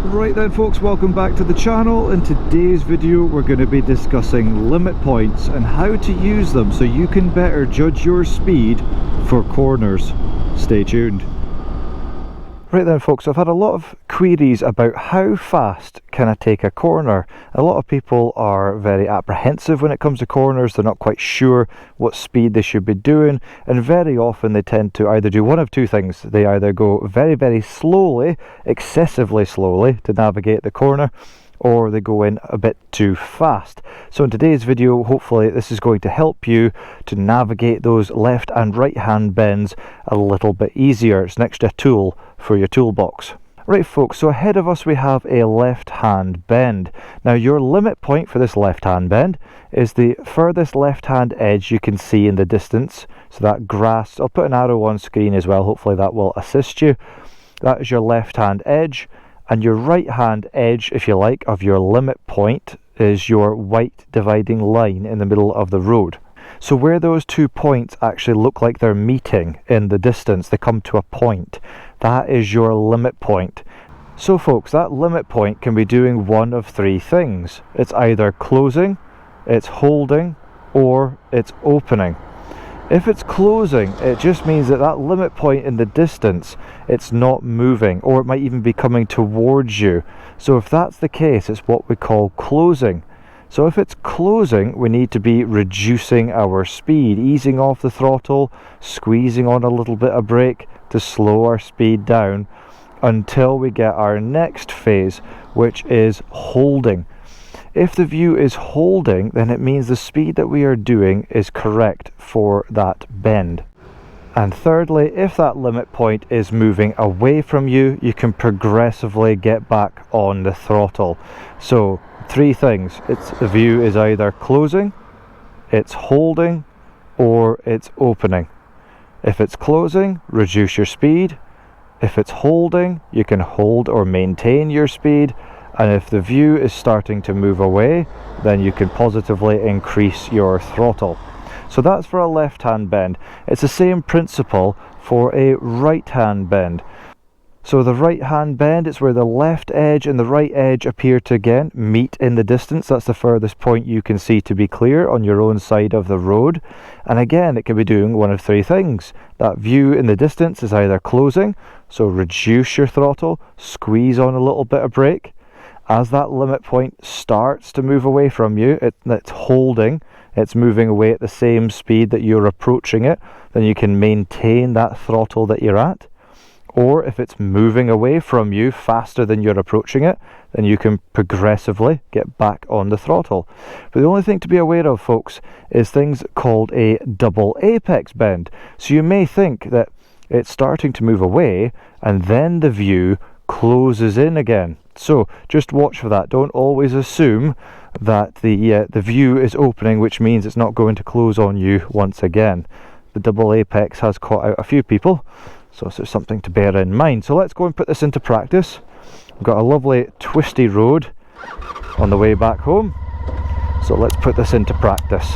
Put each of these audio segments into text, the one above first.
Right then folks, welcome back to the channel. In today's video we're going to be discussing limit points and how to use them so you can better judge your speed for corners. Stay tuned. Right then folks, I've had a lot of queries about how fast can I take a corner. A lot of people are very apprehensive when it comes to corners. They're not quite sure what speed they should be doing, and very often they tend to either do one of two things. They either go very slowly, excessively slowly to navigate the corner, or they go in a bit too fast. So in today's video, hopefully this is going to help you to navigate those left and right hand bends a little bit easier. It's an extra tool for your toolbox. Right folks, so ahead of us we have a left hand bend. Now your limit point for this left hand bend is the furthest left hand edge you can see in the distance. So that grass, I'll put an arrow on screen as well, hopefully that will assist you. That is your left hand edge. And your right hand edge, if you like, of your limit point is your white dividing line in the middle of the road. So where those 2 points actually look like they're meeting in the distance, they come to a point, that is your limit point. So folks, that limit point can be doing one of 3 things. It's either closing, it's holding, or it's opening. If it's closing, it just means that that limit point in the distance, it's not moving, or it might even be coming towards you. So if that's the case, it's what we call closing. So if it's closing, we need to be reducing our speed, easing off the throttle, squeezing on a little bit of brake to slow our speed down until we get our next phase, which is holding. If the view is holding, then it means the speed that we are doing is correct for that bend. And thirdly, if that limit point is moving away from you, you can progressively get back on the throttle. So 3 things. The view is either closing, it's holding, or it's opening. If it's closing, reduce your speed. If it's holding, you can hold or maintain your speed. And if the view is starting to move away, then you can positively increase your throttle. So that's for a left hand bend. It's the same principle for a right hand bend. So the right hand bend, it's where the left edge and the right edge appear to again meet in the distance. That's the furthest point you can see to be clear on your own side of the road. And again, it can be doing one of 3 things. That view in the distance is either closing, so reduce your throttle, squeeze on a little bit of brake. As that limit point starts to move away from you, it's holding, it's moving away at the same speed that you're approaching it, then you can maintain that throttle that you're at. Or if it's moving away from you faster than you're approaching it, then you can progressively get back on the throttle. But the only thing to be aware of, folks, is things called a double apex bend. So you may think that it's starting to move away and then the view closes in again. So just watch for that. Don't always assume that the view is opening, which means it's not going to close on you once again. The double apex has caught out a few people, so it's something to bear in mind. So let's go and put this into practice. We've got a lovely twisty road on the way back home, so let's put this into practice.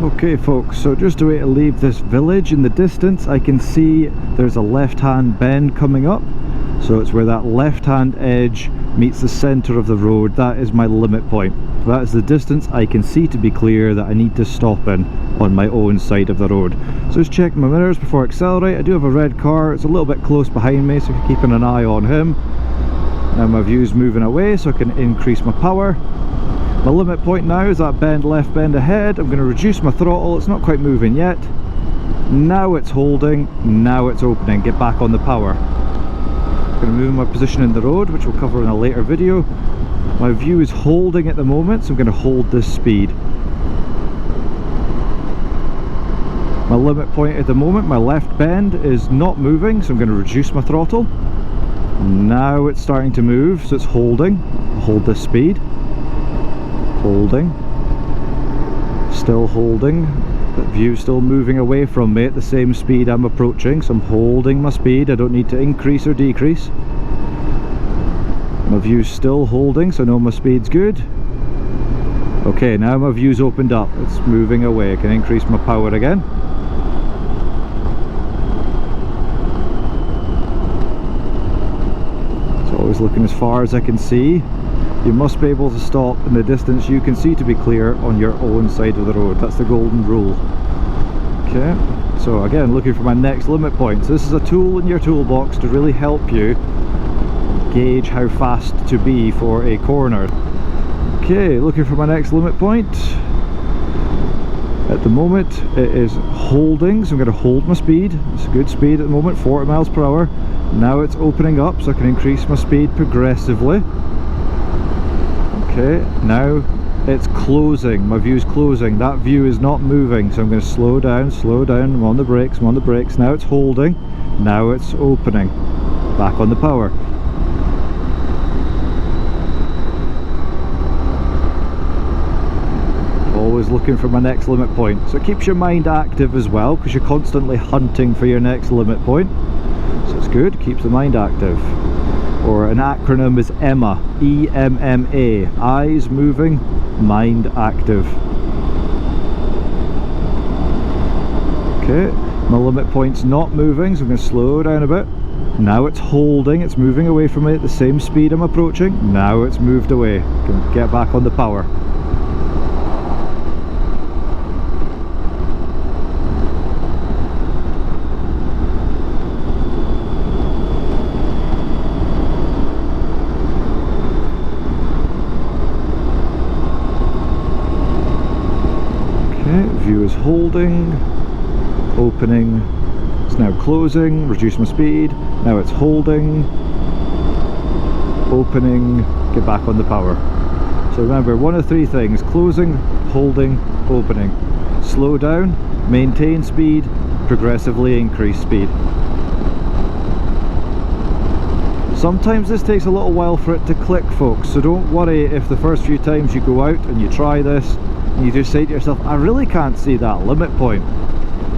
Okay folks, so just a way to leave this village in the distance, I can see there's a left hand bend coming up. So it's where that left hand edge meets the centre of the road. That is my limit point. That is the distance I can see to be clear that I need to stop in on my own side of the road. So just check my mirrors before I accelerate. I do have a red car, it's a little bit close behind me, so I'm keeping an eye on him. Now my view's moving away, so I can increase my power. My limit point now is that left bend ahead. I'm going to reduce my throttle, it's not quite moving yet. Now it's holding, now it's opening, get back on the power. I'm going to move my position in the road, which we'll cover in a later video. My view is holding at the moment, so I'm going to hold this speed. My limit point at the moment, my left bend is not moving, so I'm going to reduce my throttle. Now it's starting to move, so it's holding. Hold this speed. Holding, still holding, the view's still moving away from me at the same speed I'm approaching, so I'm holding my speed. I don't need to increase or decrease. My view's still holding, so I know my speed's good. Okay, now my view's opened up, it's moving away. I can increase my power again. Always looking as far as I can see. You must be able to stop in the distance you can see to be clear on your own side of the road. That's the golden rule. Okay, so again, looking for my next limit point. So this is a tool in your toolbox to really help you gauge how fast to be for a corner. Okay, looking for my next limit point. At the moment it is holding, so I'm going to hold my speed. It's a good speed at the moment, 40 miles per hour. Now it's opening up, so I can increase my speed progressively. Okay, now it's closing, my view is closing. That view is not moving, so I'm going to slow down, I'm on the brakes, Now it's holding, now it's opening. Back on the power. Always looking for my next limit point. So it keeps your mind active as well, because you're constantly hunting for your next limit point. So it's good, keeps the mind active. Or an acronym is EMMA, E-M-M-A, eyes moving, mind active. Okay, my limit point's not moving, so I'm going to slow down a bit. Now it's holding, it's moving away from me at the same speed I'm approaching. Now it's moved away, can get back on the power. View is holding, opening, it's now closing, reduce my speed, now it's holding, opening, get back on the power. So remember, one of three things: closing, holding, opening. Slow down, maintain speed, progressively increase speed. Sometimes this takes a little while for it to click, folks, so don't worry if the first few times you go out and you try this and you just say to yourself, I really can't see that limit point.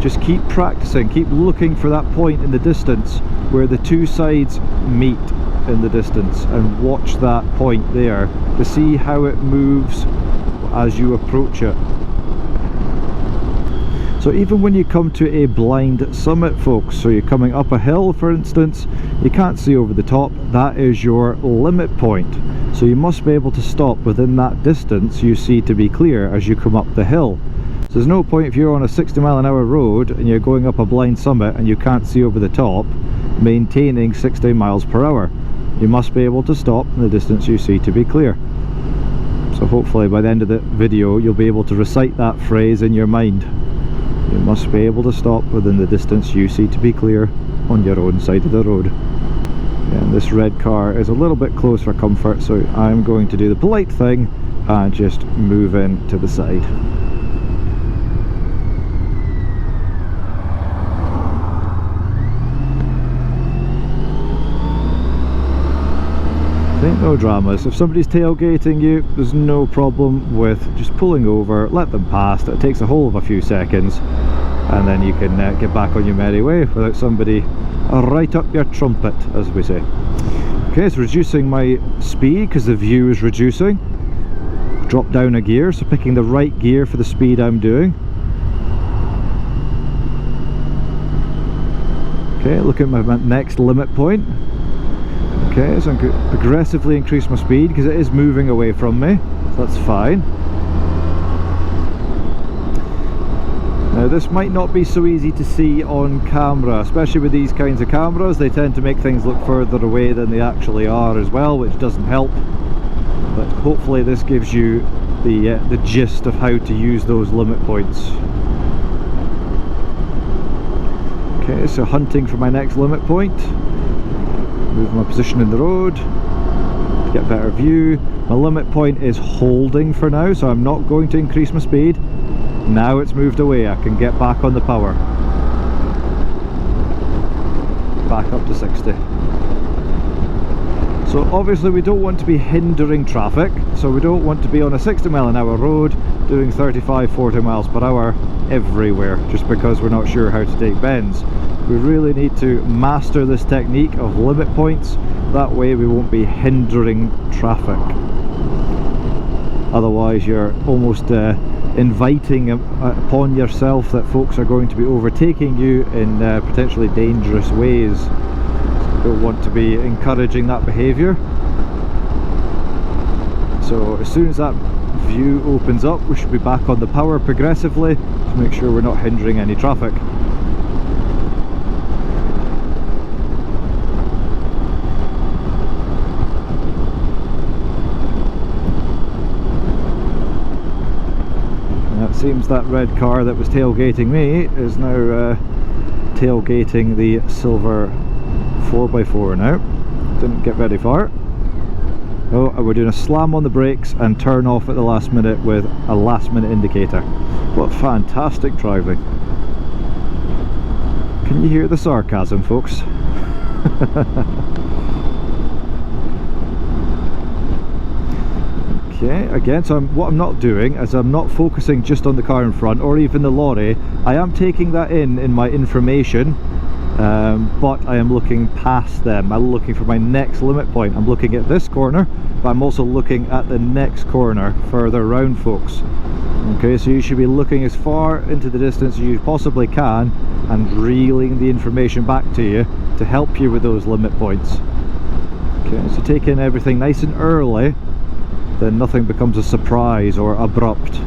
Just keep practicing, keep looking for that point in the distance where the two sides meet in the distance, and watch that point there to see how it moves as you approach it. So even when you come to a blind summit, folks, so you're coming up a hill for instance, you can't see over the top, that is your limit point. So you must be able to stop within that distance you see to be clear as you come up the hill. So there's no point if you're on a 60-mile-an-hour road and you're going up a blind summit and you can't see over the top, maintaining 60 miles per hour. You must be able to stop in the distance you see to be clear. So hopefully by the end of the video you'll be able to recite that phrase in your mind. You must be able to stop within the distance you see to be clear on your own side of the road. And this red car is a little bit close for comfort, so I'm going to do the polite thing and just move in to the side. Ain't no dramas. If somebody's tailgating you, there's no problem with just pulling over, let them pass. It takes a whole of a few seconds, and then you can get back on your merry way without somebody right up your trumpet, as we say. Okay, it's reducing my speed because the view is reducing. Drop down a gear, so picking the right gear for the speed I'm doing. Okay, look at my next limit point. Okay, so I'm going to progressively increase my speed because it is moving away from me, so that's fine. Now this might not be so easy to see on camera, especially with these kinds of cameras. They tend to make things look further away than they actually are as well, which doesn't help. But hopefully this gives you the gist of how to use those limit points. Okay, so hunting for my next limit point. Move my position in the road to get better view. My limit point is holding for now, so I'm not going to increase my speed. Now it's moved away, I can get back on the power. Back up to 60. So obviously we don't want to be hindering traffic, so we don't want to be on a 60-mile-an-hour road doing 35-40 miles per hour everywhere just because we're not sure how to take bends. We really need to master this technique of limit points, that way we won't be hindering traffic. Otherwise you're almost inviting upon yourself that folks are going to be overtaking you in potentially dangerous ways. Don't want to be encouraging that behaviour. So as soon as that view opens up, we should be back on the power progressively to make sure we're not hindering any traffic. It seems that red car that was tailgating me is now tailgating the silver 4x4 now. Didn't get very far. Oh, and we're doing a slam on the brakes and turn off at the last minute with a last minute indicator. What fantastic driving. Can you hear the sarcasm, folks? Okay, again, so what I'm not doing is I'm not focusing just on the car in front or even the lorry. I am taking that in my information, but I am looking past them. I'm looking for my next limit point. I'm looking at this corner, but I'm also looking at the next corner further round, folks. Okay, so you should be looking as far into the distance as you possibly can and reeling the information back to you to help you with those limit points. Okay, so take in everything nice and early, then nothing becomes a surprise or abrupt.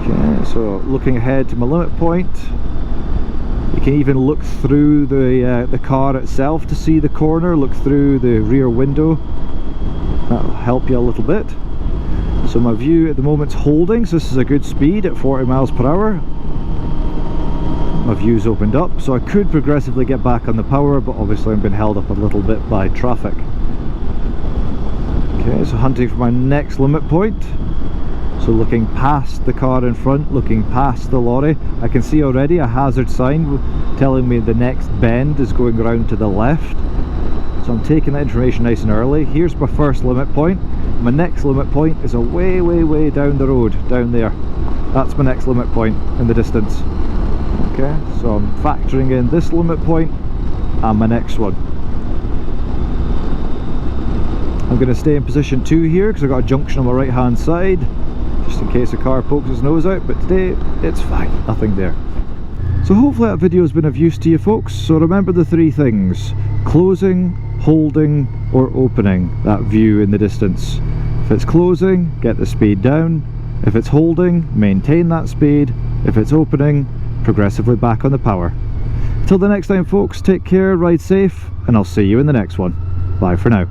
Okay, so looking ahead to my limit point. You can even look through the car itself to see the corner, look through the rear window. That'll help you a little bit. So my view at the moment's holding, so this is a good speed at 40 miles per hour. My view's opened up, so I could progressively get back on the power, but obviously I'm being held up a little bit by traffic. Okay, so hunting for my next limit point. So looking past the car in front, looking past the lorry. I can see already a hazard sign telling me the next bend is going around to the left. So I'm taking that information nice and early. Here's my first limit point. My next limit point is a way down the road, down there. That's my next limit point in the distance. Okay, so I'm factoring in this limit point and my next one. I'm going to stay in position 2 here because I've got a junction on my right hand side, just in case a car pokes its nose out, but today it's fine, nothing there. So hopefully that video has been of use to you folks. So remember the 3 things: closing, holding or opening that view in the distance. If it's closing, get the speed down. If it's holding, maintain that speed. If it's opening, progressively back on the power. Till the next time folks, take care, ride safe, and I'll see you in the next one. Bye for now.